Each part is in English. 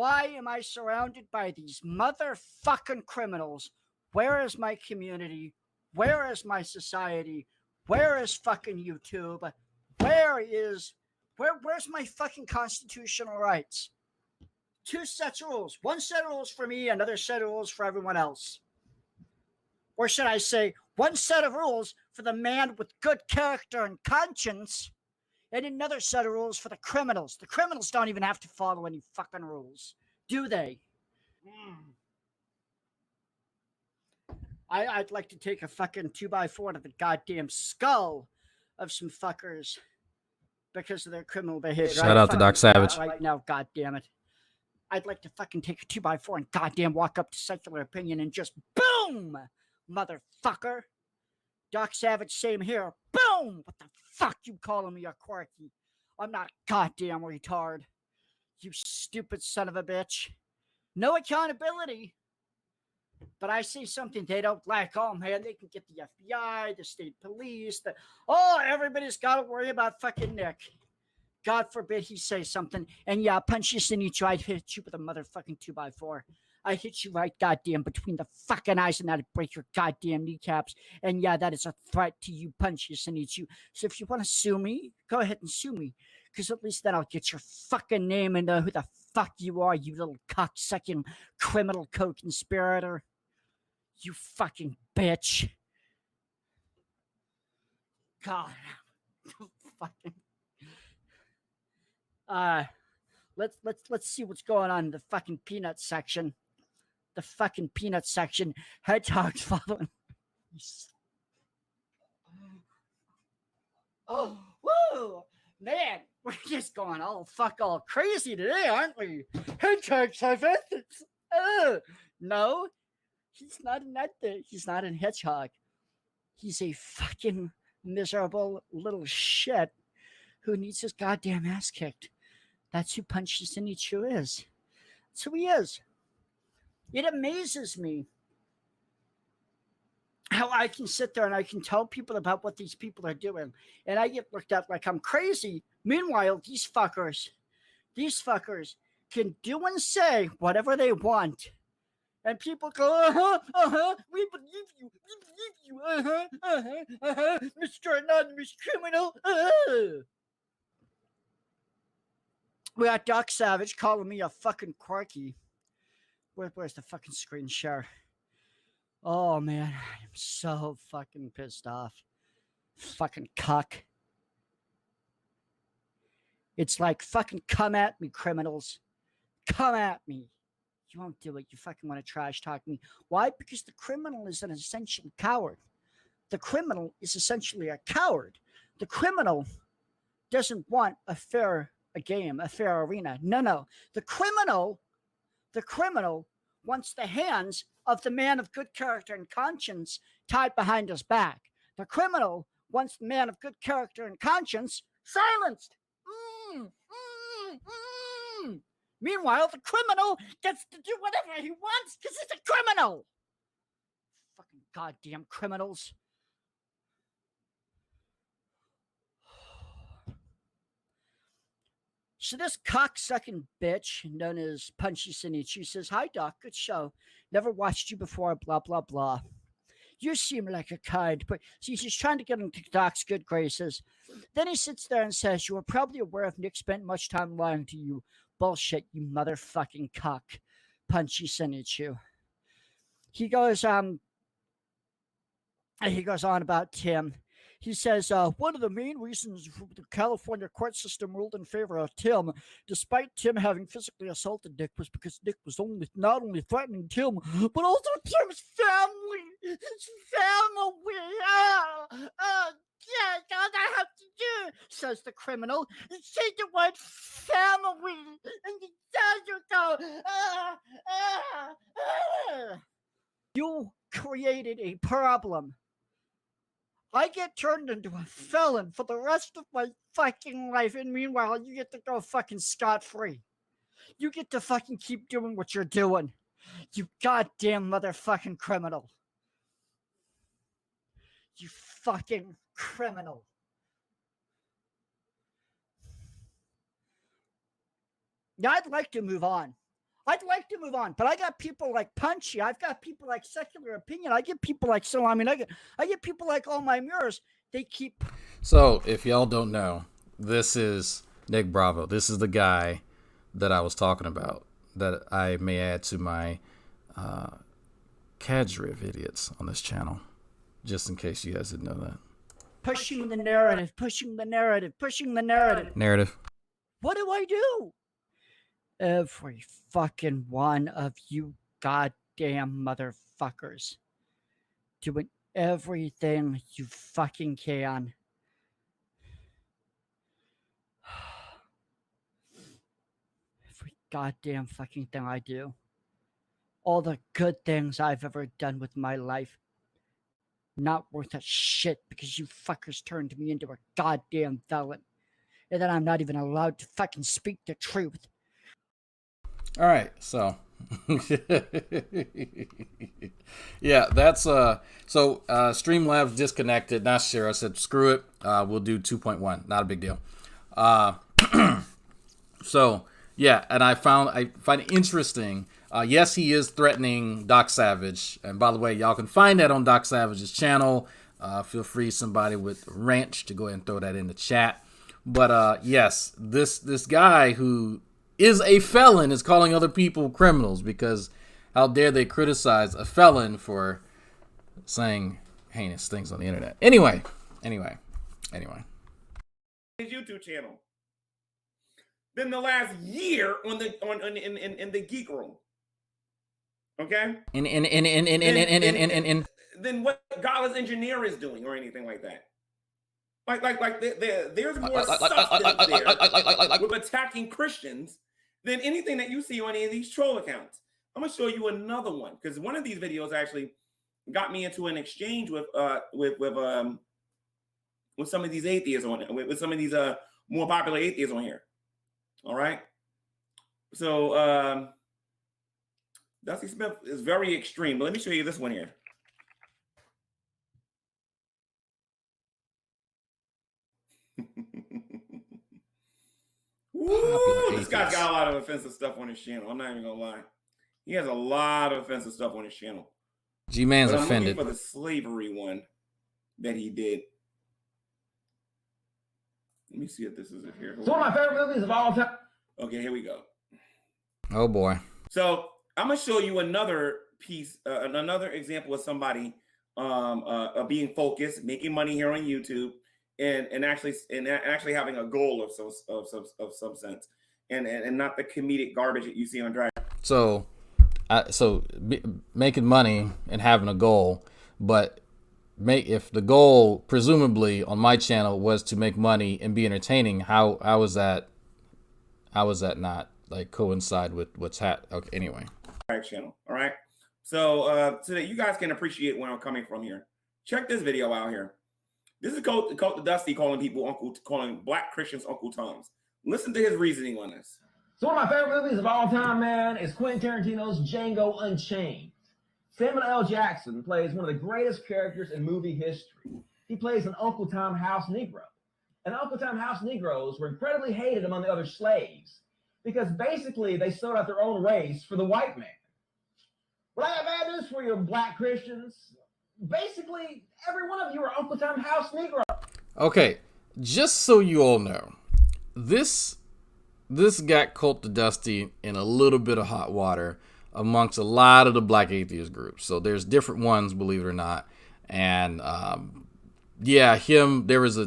Why am I surrounded by these motherfucking criminals? Where is my community? Where is my society? Where is fucking YouTube? Where's my fucking constitutional rights? 2 sets of rules. 1 set of rules for me, another set of rules for everyone else. Or should I say, 1 set of rules for the man with good character and conscience, and another set of rules for the criminals. The criminals don't even have to follow any fucking rules, do they? I'd like to take a fucking 2x4 to the goddamn skull of some fuckers because of their criminal behavior. Shout out to Doc Savage. Right now, goddammit. I'd like to fucking take a 2x4 and goddamn walk up to secular opinion and just boom, motherfucker. Doc Savage, same here. Boom! What the fuck you calling me a quirky? I'm not a goddamn retard. You stupid son of a bitch. No accountability. But I say something they don't like. Oh, man, they can get the FBI, the state police. Everybody's got to worry about fucking Nick. God forbid he say something. And yeah, punch you, Sinichu, I'd hit you with a motherfucking 2x4. I'd hit you right goddamn between the fucking eyes and that'd break your goddamn kneecaps. And yeah, that is a threat to you, punch you, Sinichu. So if you want to sue me, go ahead and sue me. Because at least then I'll get your fucking name and know who the fuck you are, you little cocksucking criminal co-conspirator. You fucking bitch. God. Fucking. Let's see what's going on in the fucking peanut section. The fucking peanut section. Hedgehogs following. Oh, woo! Man, we're just going all crazy today, aren't we? Hedgehogs have ethics. No. He's not an ethic. He's not a hedgehog. He's a fucking miserable little shit who needs his goddamn ass kicked. That's who Punches Sinichu is. That's who he is. It amazes me how I can sit there and I can tell people about what these people are doing. And I get looked at like I'm crazy. Meanwhile, these fuckers can do and say whatever they want. And people go, we believe you, Mr. Anonymous Criminal, We got Doc Savage calling me a fucking quirky. Where's the fucking screen share? Oh, man, I'm so fucking pissed off. Fucking cuck. It's like, fucking come at me, criminals. Come at me. You won't do it. You fucking want to trash talk me. Why? Because the criminal is an essential coward. The criminal is essentially a coward. The criminal doesn't want a fair arena. No. The criminal wants the hands of the man of good character and conscience tied behind his back. The criminal wants the man of good character and conscience silenced. Meanwhile, the criminal gets to do whatever he wants because he's a criminal. Fucking goddamn criminals. So this cocksucking bitch known as Punchy Sinichi says, "Hi, Doc, good show. Never watched you before, blah, blah, blah. You seem like a kind, but see, he's trying to get into Doc's good graces. Then he sits there and says, you were probably aware if Nick spent much time lying to you. Bullshit, you motherfucking cock. Punchy Sinichu." He goes on about Tim. He says, one of the main reasons the California court system ruled in favor of Tim, despite Tim having physically assaulted Nick, was because Nick was not only threatening Tim, but also Tim's family. His family. Yes, all I have to do, says the criminal, is say the word family, and the judge will go, You created a problem. I get turned into a felon for the rest of my fucking life, and meanwhile, you get to go fucking scot-free. You get to fucking keep doing what you're doing. You goddamn motherfucking criminal. You fucking criminal. Now, I'd like to move on. I'd like to move on, but I got people like Punchy. I've got people like Secular Opinion. I get people like I get people like all my mirrors. They keep. So, if y'all don't know, this is Nick Bravo. This is the guy that I was talking about that I may add to my cadre of idiots on this channel, just in case you guys didn't know that. Pushing the narrative, pushing the narrative, pushing the narrative. Narrative. What do I do? Every fucking one of you goddamn motherfuckers doing everything you fucking can. Every goddamn fucking thing I do. All the good things I've ever done with my life. Not worth a shit because you fuckers turned me into a goddamn felon. And then I'm not even allowed to fucking speak the truth. All right, so yeah, that's so Streamlabs disconnected. Not sure. I said screw it. We'll do 2.1. Not a big deal. So yeah, and I find it interesting. Yes, he is threatening Doc Savage, and by the way, y'all can find that on Doc Savage's channel. Feel free, somebody with ranch, to go ahead and throw that in the chat. But yes, this guy who is a felon is calling other people criminals, because how dare they criticize a felon for saying heinous things on the internet. Anyway. His YouTube channel. Then the last year in the geek room. Okay? Then what Godless Engineer is doing or anything like that. There's more substance there with attacking Christians than anything that you see on any of these troll accounts. I'm gonna show you another one, because one of these videos actually got me into an exchange with some of these atheists on it, with some of these more popular atheists on here. All right. So Dusty Smith is very extreme, but let me show you this one here. Ooh, this guy's got a lot of offensive stuff on his channel. I'm not even gonna lie. He has a lot of offensive stuff on his channel. G-Man's offended. I'm looking for the slavery one that he did. Let me see if this is it here. It's one of my favorite movies of all time. Okay, here we go. Oh boy. So I'm gonna show you another piece, another example of somebody being focused, making money here on YouTube, and actually having a goal of some sense, and not the comedic garbage that you see on Drive. So making money and having a goal, but if the goal presumably on my channel was to make money and be entertaining, how is that not like coincide with what's okay, anyway. Channel. All right. So so that you guys can appreciate where I'm coming from here, check this video out here. This is Cult the Dusty calling black Christians Uncle Toms. Listen to his reasoning on this. So one of my favorite movies of all time, man, is Quentin Tarantino's Django Unchained. Samuel L. Jackson plays one of the greatest characters in movie history. He plays an Uncle Tom house Negro. And Uncle Tom house Negroes were incredibly hated among the other slaves because basically they sold out their own race for the white man. Well, I have bad news for you, black Christians. Basically, every one of you are Uncle Tom house Negro. Okay, just so you all know, this got Cult the Dusty in a little bit of hot water amongst a lot of the black atheist groups. So there's different ones, believe it or not. And yeah, there was a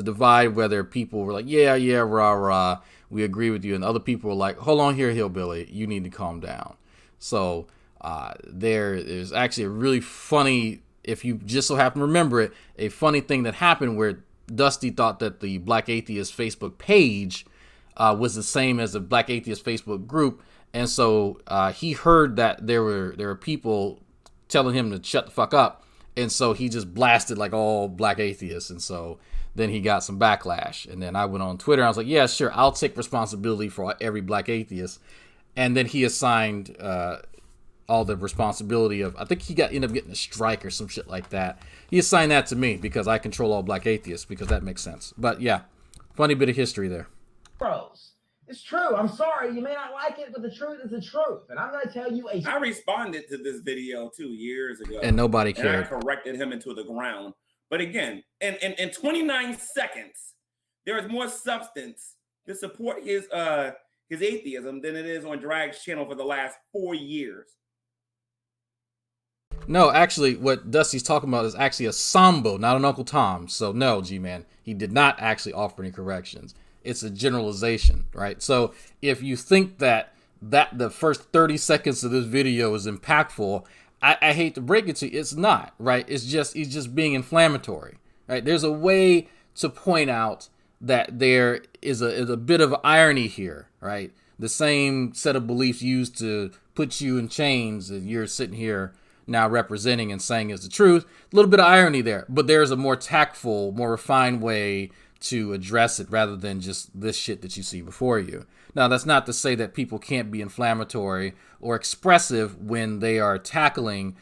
divide whether people were like, yeah, rah rah, we agree with you, and other people were like, hold on here, hillbilly, you need to calm down. So there is actually a really funny, if you just so happen to remember it, a funny thing that happened where Dusty thought that the Black Atheist Facebook page was the same as the Black Atheist Facebook group, and so he heard that there were people telling him to shut the fuck up, and so he just blasted like all black atheists, and so then he got some backlash. And then I went on Twitter, and I was like, yeah, sure, I'll take responsibility for every black atheist. And then he assigned all the responsibility of, I think he ended up getting a strike or some shit like that. He assigned that to me because I control all black atheists, because that makes sense. But yeah, funny bit of history there. Bros. It's true. I'm sorry. You may not like it, but the truth is the truth. And I'm going to tell you I responded to this video 2 years ago. And nobody And I cared. corrected him into the ground. But again, in 29 seconds, there is more substance to support his atheism than it is on Drag's channel for the last 4 years. No, actually, what Dusty's talking about is actually a Sambo, not an Uncle Tom. So no, G-Man, he did not actually offer any corrections. It's a generalization, right? So if you think that the first 30 seconds of this video is impactful, I hate to break it to you, it's not, right? It's just, he's just being inflammatory, right? There's a way to point out that there is a bit of irony here, right? The same set of beliefs used to put you in chains that you're sitting here now representing and saying is the truth. A little bit of irony there, but there's a more tactful, more refined way to address it rather than just this shit that you see before you. Now, that's not to say that people can't be inflammatory or expressive when they are tackling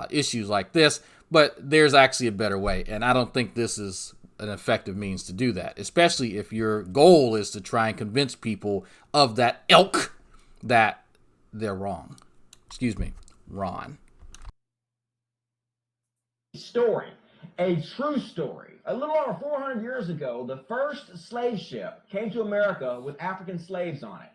issues like this, but there's actually a better way, and I don't think this is an effective means to do that, especially if your goal is to try and convince people of that ilk that they're wrong. Excuse me, Ron. story, a true story. A little over 400 years ago, the first slave ship came to America with African slaves on it.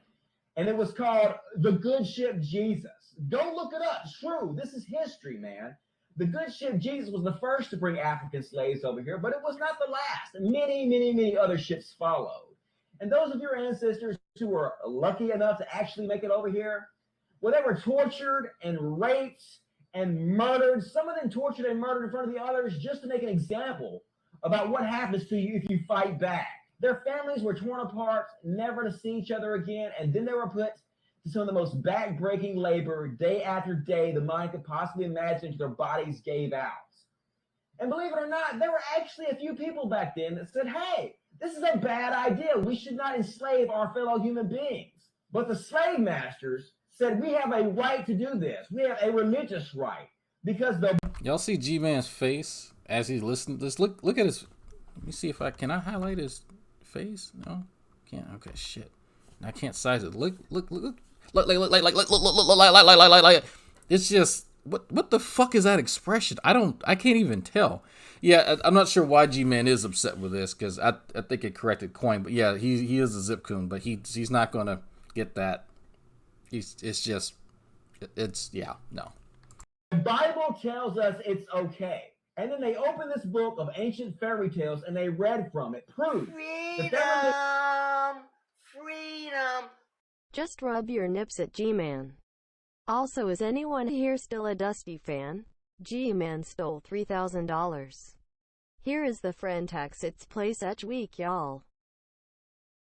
And it was called the Good Ship Jesus. Don't look it up. It's true. This is history, man. The Good Ship Jesus was the first to bring African slaves over here, but it was not the last. Many, many, many other ships followed. And those of your ancestors who were lucky enough to actually make it over here, well, they were tortured and raped and murdered. Some of them tortured and murdered in front of the others just to make an example about what happens to you if you fight back. Their families were torn apart, never to see each other again, and then they were put to some of the most back-breaking labor day after day the mind could possibly imagine until their bodies gave out. And believe it or not, there were actually a few people back then that said, hey, this is a bad idea. We should not enslave our fellow human beings. But the slave masters said, we have a right to do this. We have a religious right. Because the... Y'all see G-Man's face as he's listening to this? Look at his... Let me see if I highlight his face? No? Can't. Okay, shit. I can't size it. Look. It's just... What the fuck is that expression? I can't even tell. Yeah, I'm not sure why G-Man is upset with this, because I think it corrected coin, but yeah, he is a zip coon, but he's not gonna get that. No. The Bible tells us it's okay. And then they opened this book of ancient fairy tales and they read from it. Proof. Freedom. Just rub your nips at G-Man. Also, is anyone here still a Dusty fan? G-Man stole $3,000. Here is the friend tax. It's play such week, y'all.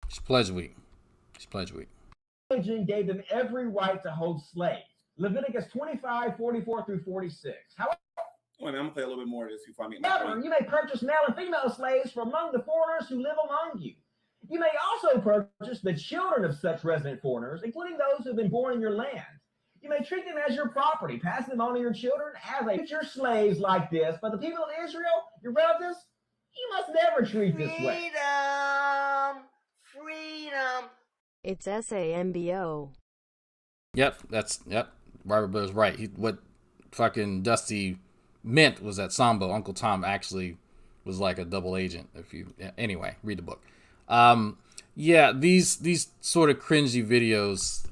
It's pledge week. Religion gave them every right to hold slaves. Leviticus 25:44 through 46. However, Wait a minute, I'm gonna play a little bit more of this before I make my However, point. you may purchase male and female slaves from among the foreigners who live among you. You may also purchase the children of such resident foreigners, including those who have been born in your land. You may treat them as your property, pass them on to your children as future slaves like this. But the people of Israel, your relatives, you must never treat this way. Freedom. It's SAMBO. Yep. Robert Blair's right. What fucking Dusty meant was that Sambo, Uncle Tom, actually was like a double agent. Anyway, read the book. Yeah, these sort of cringy videos,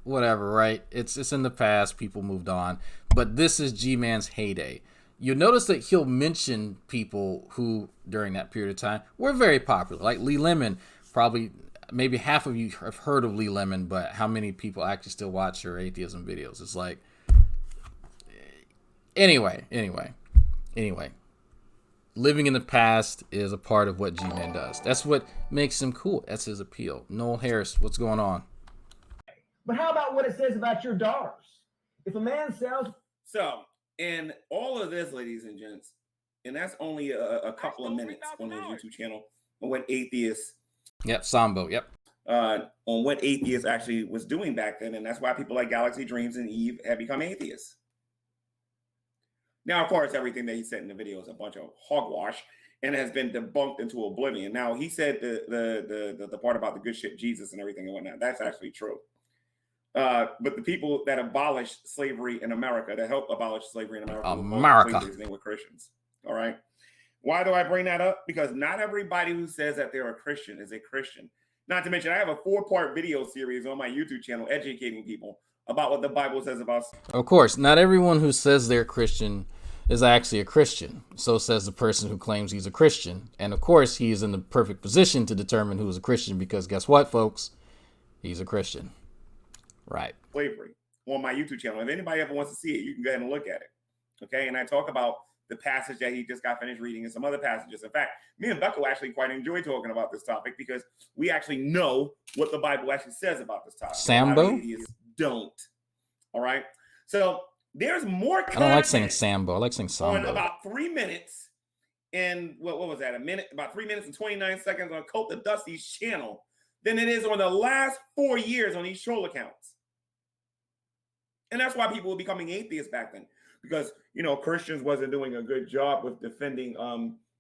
whatever, right? It's in the past. People moved on, but this is G-Man's heyday. You'll notice that he'll mention people who, during that period of time, were very popular, like Lee Lemon. Probably, maybe half of you have heard of Lee Lemon, but how many people actually still watch her atheism videos? It's like, anyway. Living in the past is a part of what G-Man does. That's what makes him cool. That's his appeal. Noel Harris, what's going on? But how about what it says about your daughters? If a man sells... So, in all of this, ladies and gents, and that's only a couple of minutes on his YouTube channel on what atheists... Yep, Sambo, yep. On what atheists actually was doing back then, and that's why people like Galaxy Dreams and Eve have become atheists. Now, of course, everything that he said in the video is a bunch of hogwash, and has been debunked into oblivion. Now, he said the part about the good shit Jesus and everything and whatnot. That's actually true. But the people that abolished slavery in America, that helped abolish slavery in America, they were Christians. All right. Why do I bring that up? Because not everybody who says that they're a Christian is a Christian. Not to mention, I have a 4-part video series on my YouTube channel educating people about what the Bible says about. Of course, not everyone who says they're Christian is actually a Christian. So says the person who claims he's a Christian. And of course, he is in the perfect position to determine who is a Christian because guess what, folks? He's a Christian. Right. Slavery on my YouTube channel. If anybody ever wants to see it, you can go ahead and look at it. Okay. And I talk about the passage that he just got finished reading and some other passages. In fact, me and Becca actually quite enjoy talking about this topic because we actually know what the Bible actually says about this topic. Sambo? Don't. All right. So there's more content. I don't like saying Sambo. I like saying Sambo. On about 3 minutes and what was that? About 3 minutes and 29 seconds on Cult of Dusty's channel than it is on the last 4 years on these troll accounts. And that's why people were becoming atheists back then, because, you know, Christians wasn't doing a good job with defending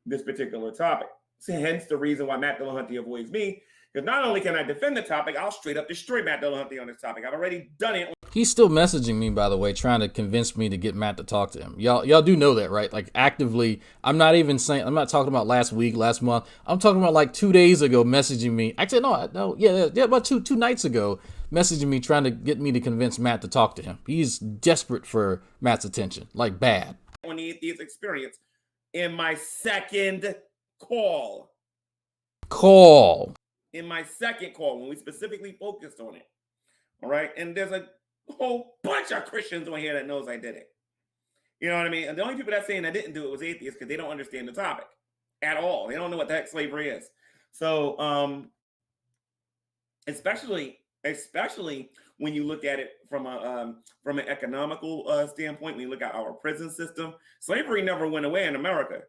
this particular topic. So hence the reason why Matt Dillahunty avoids me, because not only can I defend the topic, I'll straight up destroy Matt Dillahunty on this topic. I've already done it. He's still messaging me, by the way, trying to convince me to get Matt to talk to him. Y'all do know that, right? Like actively, I'm not talking about last week, last month. I'm talking about like 2 days ago messaging me. Actually, yeah, about two nights ago, messaging me, trying to get me to convince Matt to talk to him. He's desperate for Matt's attention, like bad. On the atheist experience in my second call. In my second call, when we specifically focused on it. All right. And there's a whole bunch of Christians on here that knows I did it. You know what I mean? And the only people that saying I didn't do it was atheists because they don't understand the topic at all. They don't know what the heck slavery is. So especially when you look at it from an economical standpoint, when you look at our prison system, slavery never went away in America.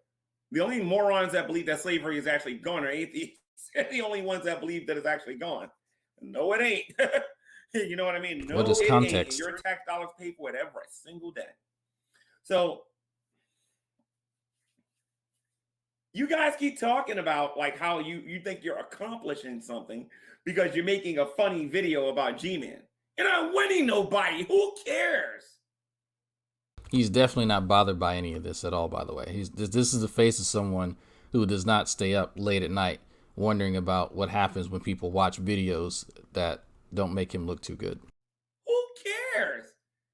The only morons that believe that slavery is actually gone are atheists. They're the only ones that believe that it's actually gone. No, it ain't. You know what I mean? No, what is context? Your tax dollars pay for it every single day. So you guys keep talking about like how you think you're accomplishing something because you're making a funny video about G-Man. You're not winning nobody. Who cares? He's definitely not bothered by any of this at all, by the way. This is the face of someone who does not stay up late at night wondering about what happens when people watch videos that don't make him look too good. Who cares?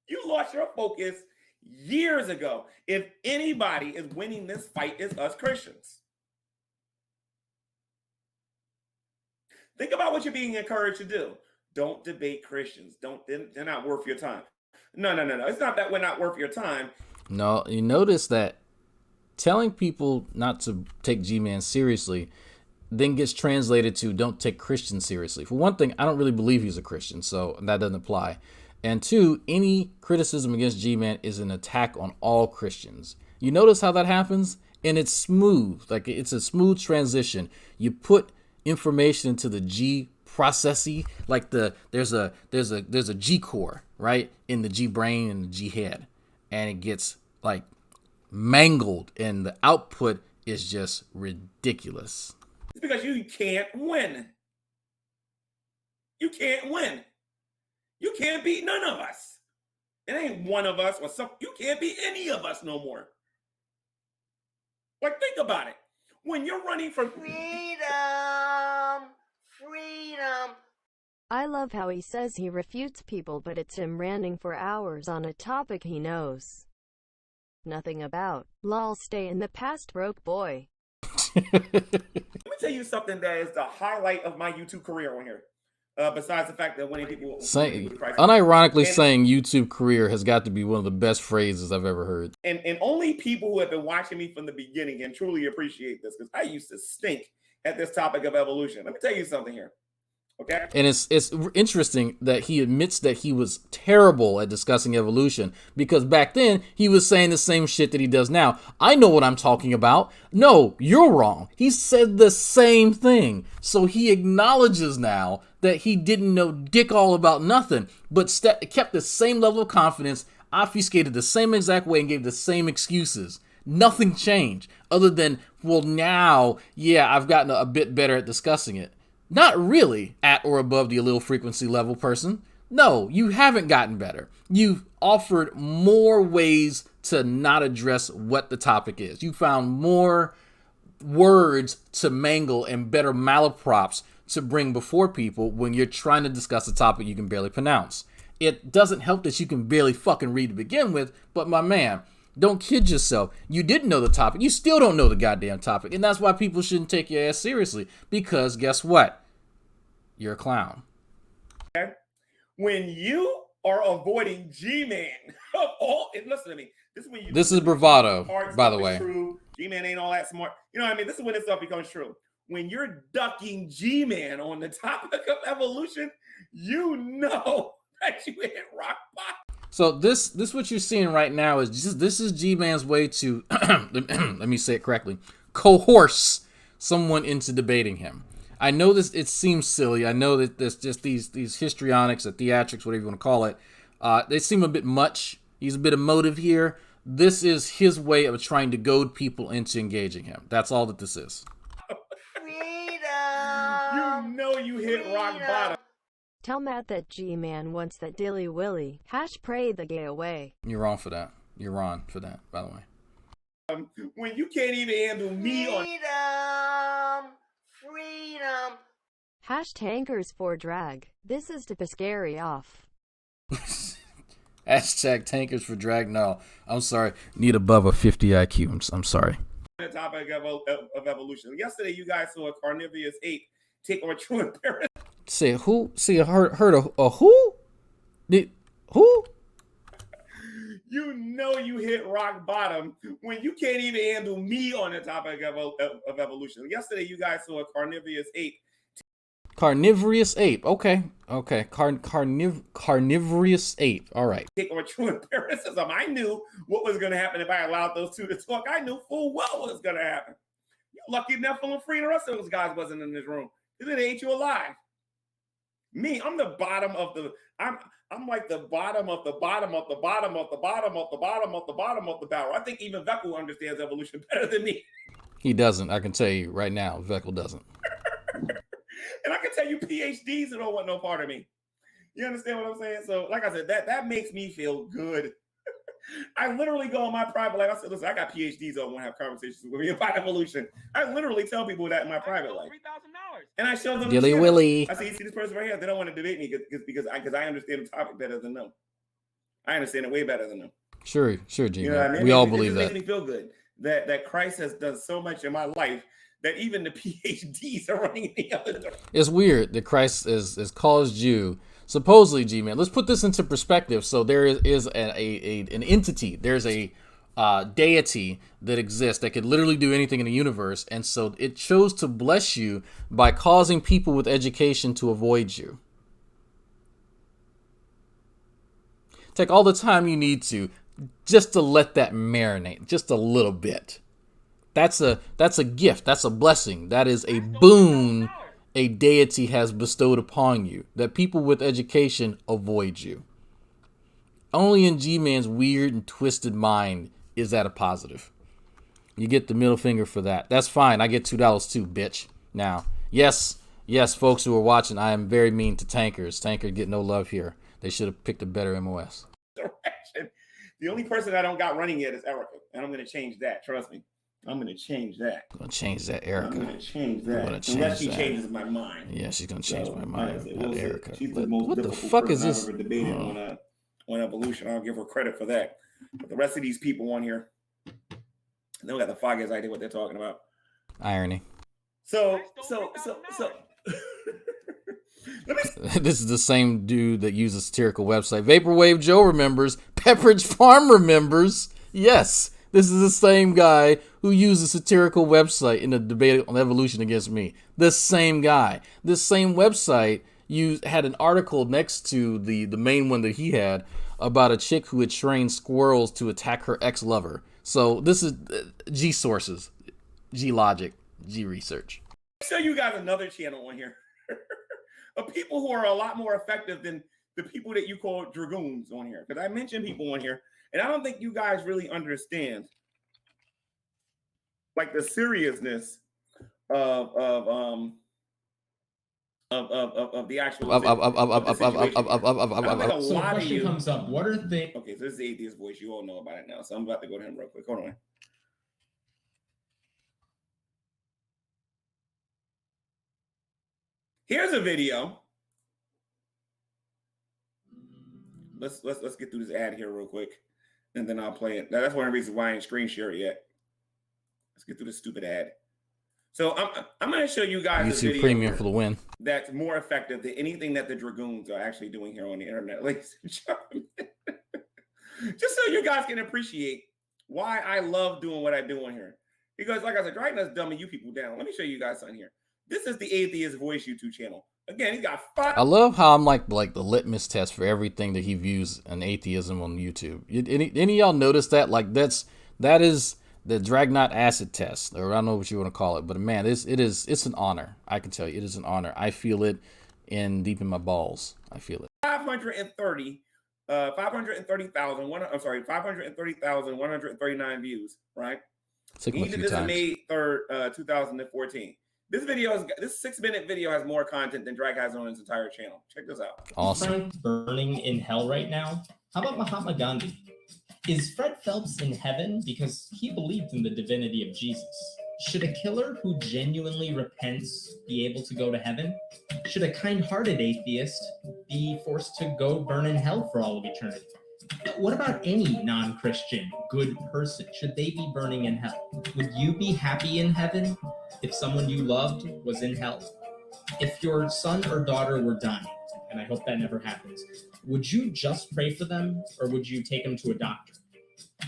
You lost your focus years ago. If anybody is winning this fight, it's us Christians. Think about what you're being encouraged to do. Don't debate Christians. They're not worth your time. No. It's not that we're not worth your time. No, you notice that telling people not to take G-Man seriously then gets translated to don't take Christians seriously. For one thing, I don't really believe he's a Christian, so that doesn't apply. And two, any criticism against G-Man is an attack on all Christians. You notice how that happens? And it's smooth. Like it's a smooth transition. You put information into the G processy, like there's a G core, right? In the G brain and the G head. And it gets like mangled and the output is just ridiculous. It's because you can't win. You can't win. You can't beat none of us. It ain't one of us or some. You can't beat any of us no more. Like, think about it. When you're running for freedom. I love how he says he refutes people, but it's him ranting for hours on a topic he knows nothing about. Lol, stay in the past, broke boy. Let me tell you something that is the highlight of my YouTube career on here. Besides the fact that winning people unironically saying YouTube career has got to be one of the best phrases I've ever heard. And only people who have been watching me from the beginning can truly appreciate this, because I used to stink at this topic of evolution. Let me tell you something here. Okay. And it's interesting that he admits that he was terrible at discussing evolution, because back then he was saying the same shit that he does now. I know what I'm talking about. No, you're wrong. He said the same thing. So he acknowledges now that he didn't know dick all about nothing, but kept the same level of confidence, obfuscated the same exact way, and gave the same excuses. Nothing changed other than, well, now, yeah, I've gotten a bit better at discussing it. Not really at or above the allele frequency level person. No, you haven't gotten better. You've offered more ways to not address what the topic is. You found more words to mangle and better malaprops to bring before people when you're trying to discuss a topic you can barely pronounce. It doesn't help that you can barely fucking read to begin with, but my man, don't kid yourself. You didn't know the topic. You still don't know the goddamn topic. And that's why people shouldn't take your ass seriously. Because guess what? You're a clown. When you are avoiding G-Man of all, and listen to me. This is bravado, by the way. True. G-Man ain't all that smart. You know what I mean? This is when this stuff becomes true. When you're ducking G-Man on the topic of evolution, you know that you hit rock bottom. So this what you're seeing right now is just, this is G-Man's way to let me say it correctly, coerce someone into debating him. I know this, it seems silly. I know that there's just these histrionics or theatrics, whatever you want to call it. They seem a bit much. He's a bit emotive here. This is his way of trying to goad people into engaging him. That's all that this is. You know you hit rock bottom. Tell Matt that G-Man wants that dilly willy. Pray the gay away. You're wrong for that. You're wrong for that, by the way. When you can't even handle me on freedom. Tankers for drag. This is to piss Gary off. Hashtag tankers for drag. No, I'm sorry. Need above a 50 IQ. I'm sorry. The topic of evolution. Yesterday, you guys saw a carnivorous ape take on true appearance. Say who? See, heard a who? Who? You know you hit rock bottom when you can't even handle me on the topic of evolution. Yesterday, you guys saw a carnivorous ape. Carnivorous ape. Okay. Carnivorous ape. All right. Take on true appearances. I knew what was going to happen if I allowed those two to talk. I knew full well what was going to happen. You're lucky Nephilim Free and the rest of those guys wasn't in this room. Because they ate you alive. Me, I'm the bottom of the. I'm like the bottom of the bottom of the bottom of the bottom of the bottom of the bottom of the barrel. I think even Veckel understands evolution better than me. He doesn't. I can tell you right now, Veckel doesn't. And I can tell you PhDs that don't want no part of me. You understand what I'm saying? So, like I said, that makes me feel good. I literally go on my private life. I said, listen, I got PhDs that want to have conversations with me about evolution. I literally tell people that in my private life. $3,000. And I show them Dilly Willy. I say, you see this person right here? They don't want to debate me because I understand the topic better than them. I understand it way better than them. Sure, G. You know what I mean? We all believe that. It makes me feel good that Christ has done so much in my life that even the PhDs are running the other door. It's weird that Christ has caused you, supposedly, G-Man. Let's put this into perspective. So there is an entity. There's a deity that exists that could literally do anything in the universe, and so it chose to bless you by causing people with education to avoid you. Take all the time you need to just to let that marinate just a little bit. That's a gift. That's a blessing. That is a boon a deity has bestowed upon you, that people with education avoid you. Only in G-Man's weird and twisted mind is that a positive. You get the middle finger for that. That's fine. I get $2 too, bitch. Now, yes, folks who are watching, I am very mean to tankers. Tankers get no love here. They should have picked a better MOS. The only person I don't got running yet is Erica, and I'm going to change that. Trust me. I'm going to change that. I'm going to change that, Erica. I'm going to change that. Unless she changes my mind. Yeah, she's going to change my mind. Not Erica. She's the most what the difficult fuck person is this? I've ever debated on evolution. I'll give her credit for that. But the rest of these people on here, they don't got the foggiest idea what they're talking about. Irony. So. This is the same dude that uses satirical website. Vaporwave Joe remembers. Pepperidge Farm remembers. Yes, this is the same guy who used a satirical website in the debate on evolution against me. The same guy. This same website had an article next to the main one that he had about a chick who had trained squirrels to attack her ex-lover. So this is G sources, G logic, G research. I'll show you guys another channel on here of people who are a lot more effective than the people that you call dragoons on here. Because I mentioned people on here, and I don't think you guys really understand like the seriousness of the actual situation. So a question comes up. What are things? Okay, so this is the atheist voice. You all know about it now. So I'm about to go to him real quick. Hold on. Here's a video. Let's get through this ad here real quick, and then I'll play it. Now, that's one of the reasons why I ain't screen share it yet. Let's get through this stupid ad. So I'm going to show you guys YouTube a video Premium for the win. that's more effective than anything that the Dragoons are actually doing here on the internet, ladies and gentlemen. Just so you guys can appreciate why I love doing what I do on here. Because, like I said, Dragon is dumbing you people down. Let me show you guys something here. This is the Atheist Voice YouTube channel. Again, he's got 5. I love how I'm like the litmus test for everything that he views an atheism on YouTube. Any of y'all notice that? Like that is the Dragnot acid test, or I don't know what you want to call it, but man, it's an honor. I can tell you, it is an honor. I feel it deep in my balls. I feel it. 530,139 views, right? Took me a He few did this times. May 3rd, 2014. This 6-minute video has more content than Drag has on his entire channel. Check this out. Awesome. Burning in hell right now. How about Mahatma Gandhi? Is Fred Phelps in heaven because he believed in the divinity of Jesus? Should a killer who genuinely repents be able to go to heaven? Should a kind-hearted atheist be forced to go burn in hell for all of eternity? What about any non-Christian good person? Should they be burning in hell? Would you be happy in heaven if someone you loved was in hell? If your son or daughter were dying, and I hope that never happens, would you just pray for them, or would you take them to a doctor?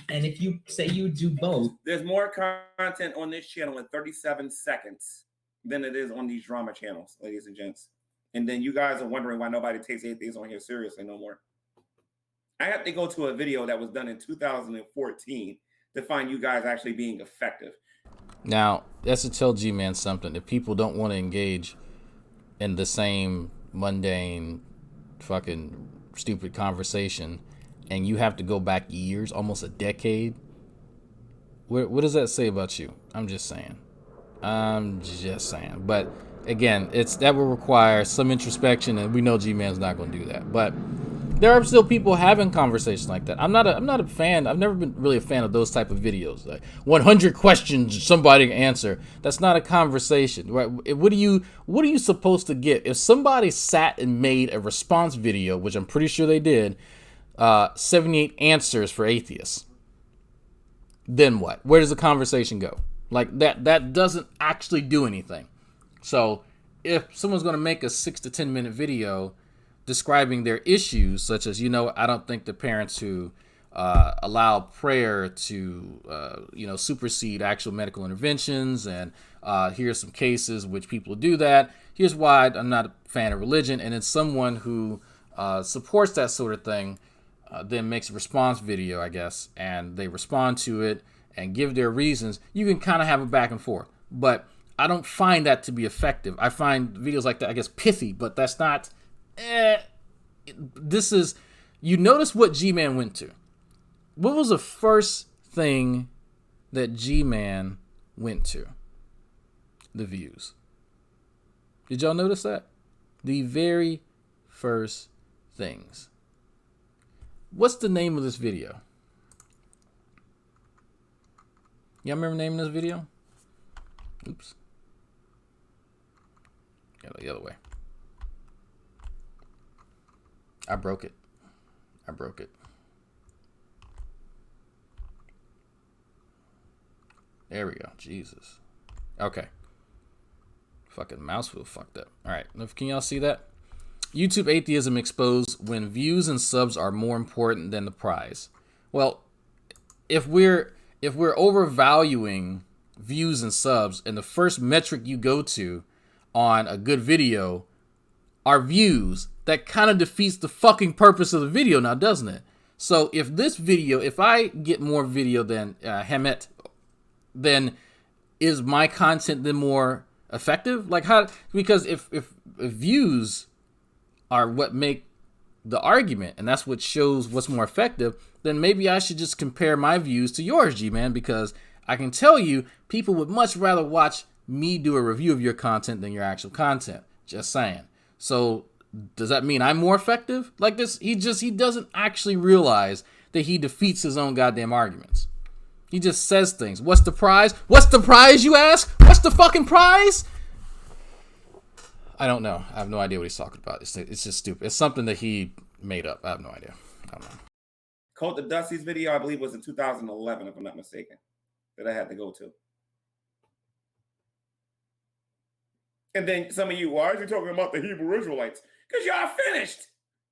And if you say you do both... There's more content on this channel in 37 seconds than it is on these drama channels, ladies and gents. And then you guys are wondering why nobody takes atheists on here seriously no more. I have to go to a video that was done in 2014 to find you guys actually being effective. Now, that's to tell G-Man something. If people don't want to engage in the same mundane, fucking stupid conversation, and you have to go back years, almost a decade, what does that say about you? I'm just saying. But again, that will require some introspection, and we know G-Man's not going to do that. But there are still people having conversations like that. I'm not a fan. I've never been really a fan of those type of videos. Like 100 questions somebody can answer. That's not a conversation, right? What are you supposed to get if somebody sat and made a response video, which I'm pretty sure they did, 78 answers for atheists? Then what? Where does the conversation go? Like that doesn't actually do anything. So if someone's going to make a 6 to 10 minute video describing their issues, such as, I don't think the parents who allow prayer to, supersede actual medical interventions, and here's some cases which people do that. Here's why I'm not a fan of religion. And then someone who supports that sort of thing then makes a response video, I guess, and they respond to it and give their reasons. You can kind of have a back and forth, but I don't find that to be effective. I find videos like that, I guess, pithy, but that's not... This is, you notice what G-Man went to. What was the first thing that G-Man went to? The views. Did y'all notice that? The very first things. What's the name of this video? Y'all remember naming this video? Oops. Got it the other way. I broke it. There we go. Jesus. Okay. Fucking mouse wheel fucked up. All right. Can y'all see that? YouTube Atheism Exposed, when views and subs are more important than the prize. Well, if we're overvaluing views and subs, and the first metric you go to on a good video are views, that kind of defeats the fucking purpose of the video now, doesn't it? So if I get more video than Hamet, then is my content then more effective? Like how? Because if views are what make the argument, and that's what shows what's more effective, then maybe I should just compare my views to yours, G-Man, because I can tell you, people would much rather watch me do a review of your content than your actual content. Just saying. So does that mean I'm more effective? Like this, he doesn't actually realize that he defeats his own goddamn arguments. He just says things. What's the prize? What's the prize, you ask? What's the fucking prize? I don't know. I have no idea what he's talking about. It's just stupid. It's something that he made up. I have no idea. I don't know. Cult of Dusty's video, I believe, was in 2011, if I'm not mistaken, that I had to go to. And then some of you, why are you talking about the Hebrew Israelites? Because y'all finished.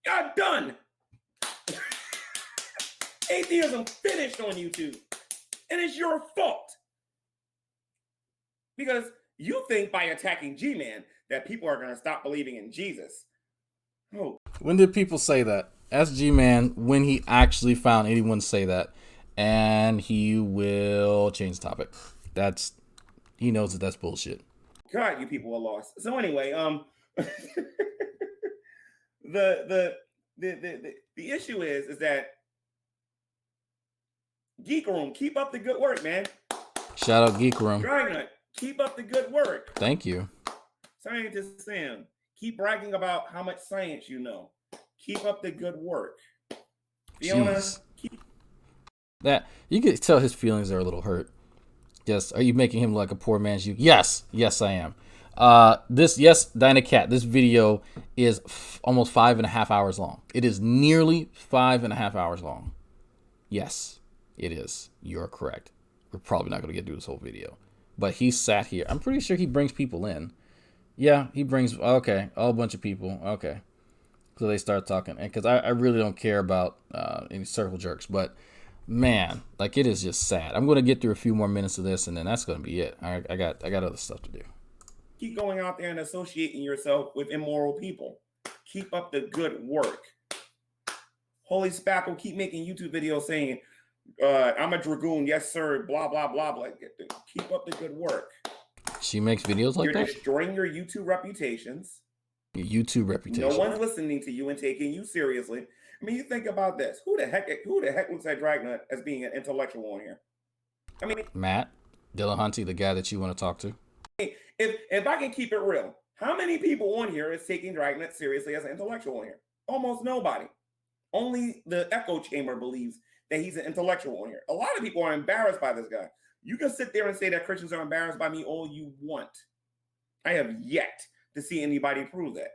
Y'all done. Atheism finished on YouTube. And it's your fault. Because you think by attacking G-Man that people are going to stop believing in Jesus. Oh. When did people say that? Ask G-Man when he actually found anyone say that. And he will change the topic. He knows that that's bullshit. God, you people are lost. So anyway, the issue is that Geek Room, keep up the good work, man. Shout out Geek Room. Dragnut, keep up the good work. Thank you. Scientist Sam, keep bragging about how much science you know. Keep up the good work. Fiona, that you could tell his feelings are a little hurt. Yes, are you making him like a poor man's you? Yes, I am. Dynacat, this video is almost 5.5 hours long. It is nearly 5.5 hours long. Yes, it is. You're correct. We're probably not going to get through this whole video. But he sat here. I'm pretty sure he brings people in. Yeah, he brings, okay, a whole bunch of people. Okay. So they start talking. And because I really don't care about any circle jerks. But, man, like, it is just sad. I'm going to get through a few more minutes of this, and then that's going to be it. I got other stuff to do. Keep going out there and associating yourself with immoral people. Keep up the good work. Holy Spackle, keep making YouTube videos saying, I'm a dragoon, yes sir, blah, blah, blah, blah. Keep up the good work. She makes videos like that? You're destroying your YouTube reputations. Your YouTube reputation. No one's listening to you and taking you seriously. I mean, you think about this. Who the heck looks at Dragnut as being an intellectual on here? I mean, Matt Dillahunty, the guy that you want to talk to. If I can keep it real, how many people on here is taking Dragnut seriously as an intellectual on here? Almost nobody. Only the echo chamber believes that he's an intellectual on here. A lot of people are embarrassed by this guy. You can sit there and say that Christians are embarrassed by me all you want. I have yet to see anybody prove that.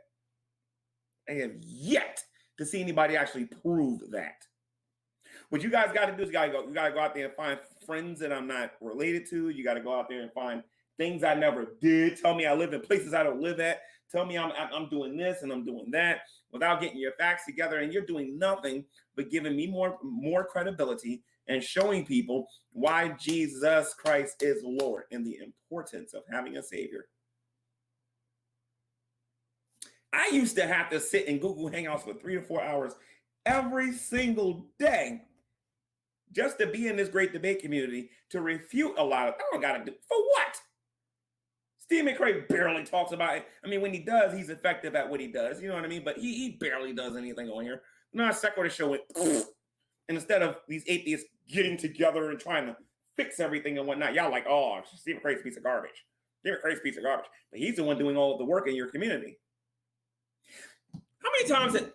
I have yet to see anybody actually prove that. What you guys got to do is you got to go out there and find friends that I'm not related to. You got to go out there and find things I never did. Tell me I live in places I don't live at. Tell me I'm doing this and I'm doing that without getting your facts together. And you're doing nothing but giving me more credibility and showing people why Jesus Christ is Lord and the importance of having a Savior. I used to have to sit in Google Hangouts for 3 to 4 hours every single day just to be in this great debate community to refute a lot of, I don't got to do, for what? Steve McCrae barely talks about it. I mean, when he does, he's effective at what he does. You know what I mean? But he barely does anything on here. Not a secular show it. And instead of these atheists getting together and trying to fix everything and whatnot, y'all like, oh, Steve McCrae's a piece of garbage. Steve McCrae's a piece of garbage. But he's the one doing all of the work in your community. How many times, and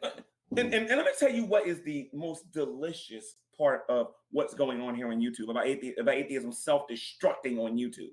let me tell you what is the most delicious part of what's going on here on YouTube about atheism self-destructing on YouTube.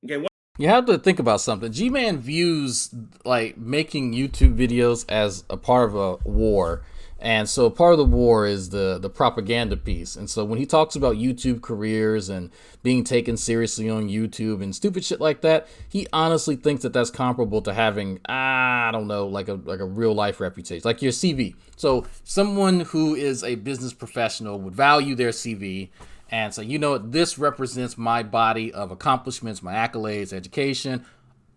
Okay, you have to think about something. G-Man views like making YouTube videos as a part of a war. And so part of the war is the propaganda piece. And so when he talks about YouTube careers and being taken seriously on YouTube and stupid shit like that, he honestly thinks that that's comparable to having, I don't know, like a real life reputation, like your CV. So someone who is a business professional would value their CV and say, you know what, this represents my body of accomplishments, my accolades, education,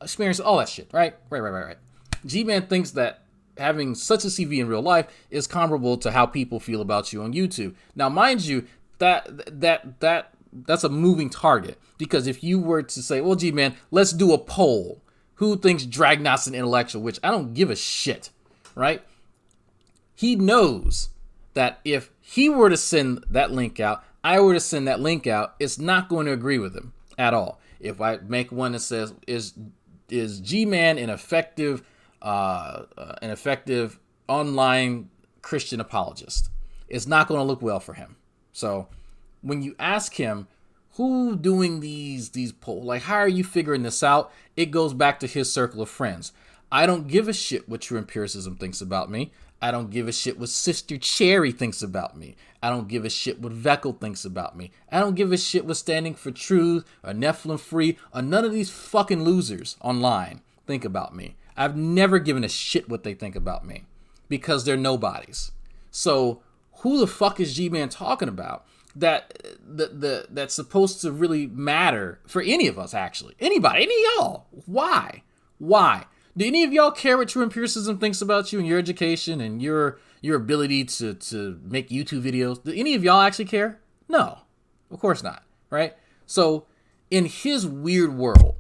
experience, all that shit, right? Right. G-Man thinks that having such a CV in real life is comparable to how people feel about you on YouTube. Now, mind you, that's a moving target, because if you were to say, well, G-Man, let's do a poll. Who thinks Dragnot's an intellectual? Which I don't give a shit, right? He knows that if he were to send that link out, I were to send that link out, it's not going to agree with him at all. If I make one that says, is G-Man an effective online Christian apologist, it's not going to look well for him. So when you ask him, who doing these polls, like, how are you figuring this out? It goes back to his circle of friends. I don't give a shit what True Empiricism thinks about me. I don't give a shit what Sister Cherry thinks about me. I don't give a shit what Veckel thinks about me. I don't give a shit what Standing for Truth or Nephilim Free or none of these fucking losers online think about me. I've never given a shit what they think about me because they're nobodies. So who the fuck is G-Man talking about that's supposed to really matter for any of us, actually? Anybody, any of y'all. Why? Do any of y'all care what True Empiricism thinks about you and your education and your ability to make YouTube videos? Do any of y'all actually care? No, of course not, right? So in his weird world,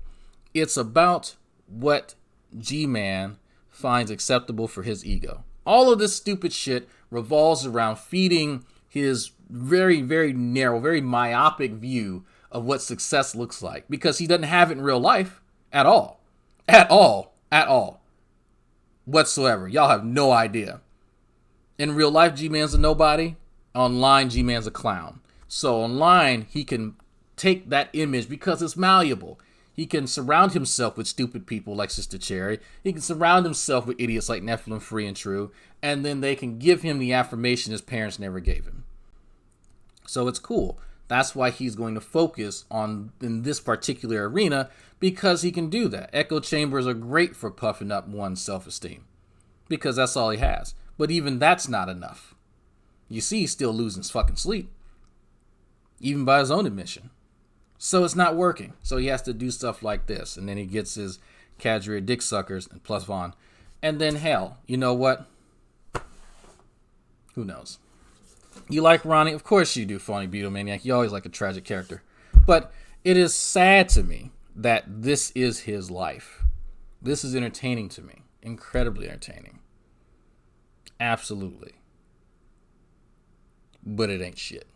it's about what G-Man finds acceptable for his ego. All of this stupid shit revolves around feeding his very, very narrow, very myopic view of what success looks like, because he doesn't have it in real life at all. At all. Whatsoever. Y'all have no idea. In real life, G-Man's a nobody. Online, G-Man's a clown. So online, he can take that image because it's malleable. He can surround himself with stupid people like Sister Cherry. He can surround himself with idiots like Nephilim Free and True. And then they can give him the affirmation his parents never gave him. So it's cool. That's why he's going to focus on in this particular arena, because he can do that. Echo chambers are great for puffing up one's self-esteem because that's all he has. But even that's not enough. You see, he's still losing his fucking sleep, even by his own admission. So it's not working. So he has to do stuff like this. And then he gets his cadre of dick suckers and plus Vaughn. And then hell, you know what? Who knows? You like Ronnie? Of course you do, Phony Beatlemaniac. You always like a tragic character. But it is sad to me that this is his life. This is entertaining to me. Incredibly entertaining. Absolutely. But it ain't shit.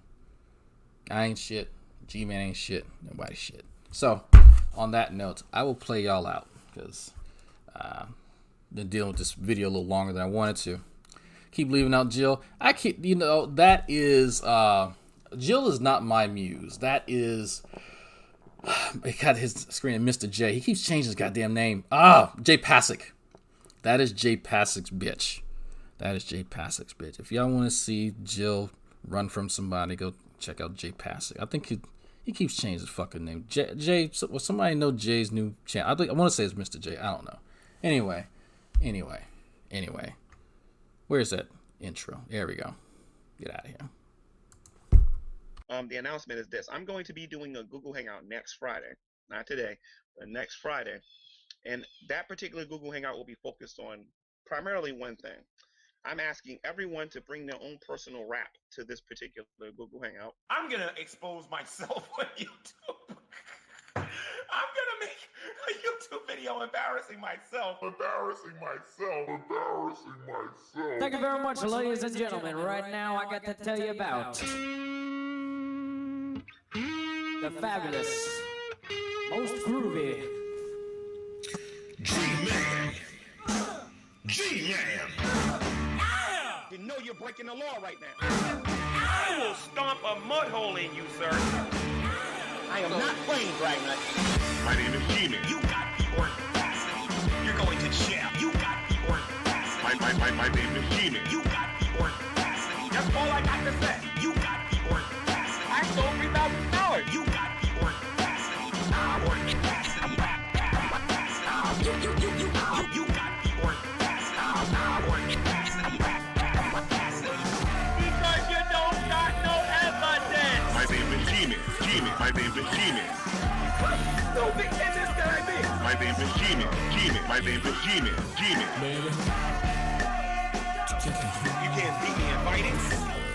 I ain't shit. G-Man ain't shit. Nobody's shit. So, on that note, I will play y'all out because I've been dealing with this video a little longer than I wanted to. Keep leaving out Jill. That is, Jill is not my muse. That is, he got his screen, Mr. J. He keeps changing his goddamn name. Jay Pasick. That is Jay Pasick's bitch. If y'all want to see Jill run from somebody, go check out Jay Pasick. I think he keeps changing his fucking name. Jay, somebody know Jay's new channel? I want to say it's Mr. J. I don't know. Anyway. Where's that intro? There we go. Get out of here. The announcement is this. I'm going to be doing a Google Hangout next Friday. Not today, but next Friday. And that particular Google Hangout will be focused on primarily one thing. I'm asking everyone to bring their own personal rap to this particular Google Hangout. I'm going to expose myself on YouTube. I'm going to make a YouTube video embarrassing myself. Thank you very much, ladies and gentlemen. Right now, I got to tell you about the fabulous, most groovy G-Man. You know you're breaking the law right now. I will stomp a mud hole in you, sir. I am not playing, Dragnet. My name is G-Man. You got the audacity. You're going to jail. You got the audacity. My name is G-Man. You got the audacity. That's all I got to say. You got the audacity. I stole $3,000. You got the audacity. You got the audacity. Because you don't got no evidence. My name is G-Man. My name is G-Man. So big in this that I be. My name is G-Man. My name is G-Man. You can't beat me in fighting.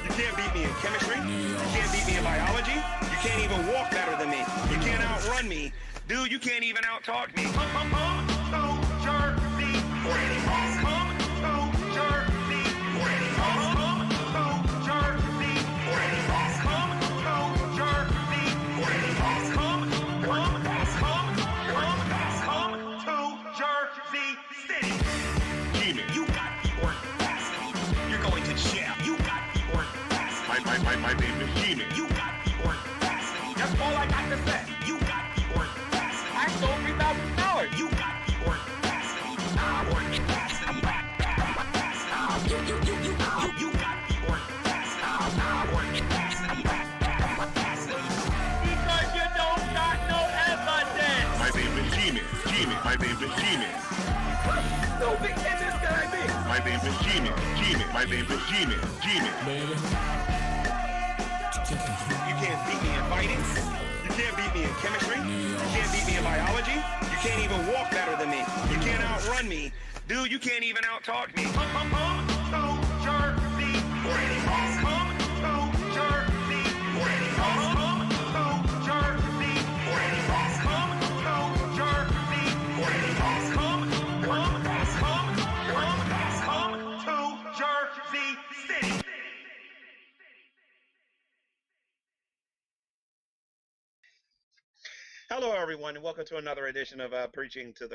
You can't beat me in chemistry. You can't beat me in biology. You can't even walk better than me. You can't outrun me. Dude, you can't even out-talk me. My name is G-Man. You got the audacity. That's all I got to say. You got the audacity. I sold $3,000. You got the audacity. Audacity. You got the audacity. Because you don't got no evidence. My name is G-Man. G-Man. My name is G-Man. So big can this guy be? My name is G-Man. G-Man. My name is G-Man. G-Man. You can't beat me in fighting. You can't beat me in chemistry. You can't beat me in biology. You can't even walk better than me. You can't outrun me. Dude, you can't even out-talk me. Come to Jersey. Come to Jersey. Come to Jersey. Come to Jersey. Come to Jersey City. Hello, everyone, and welcome to another edition of Preaching to the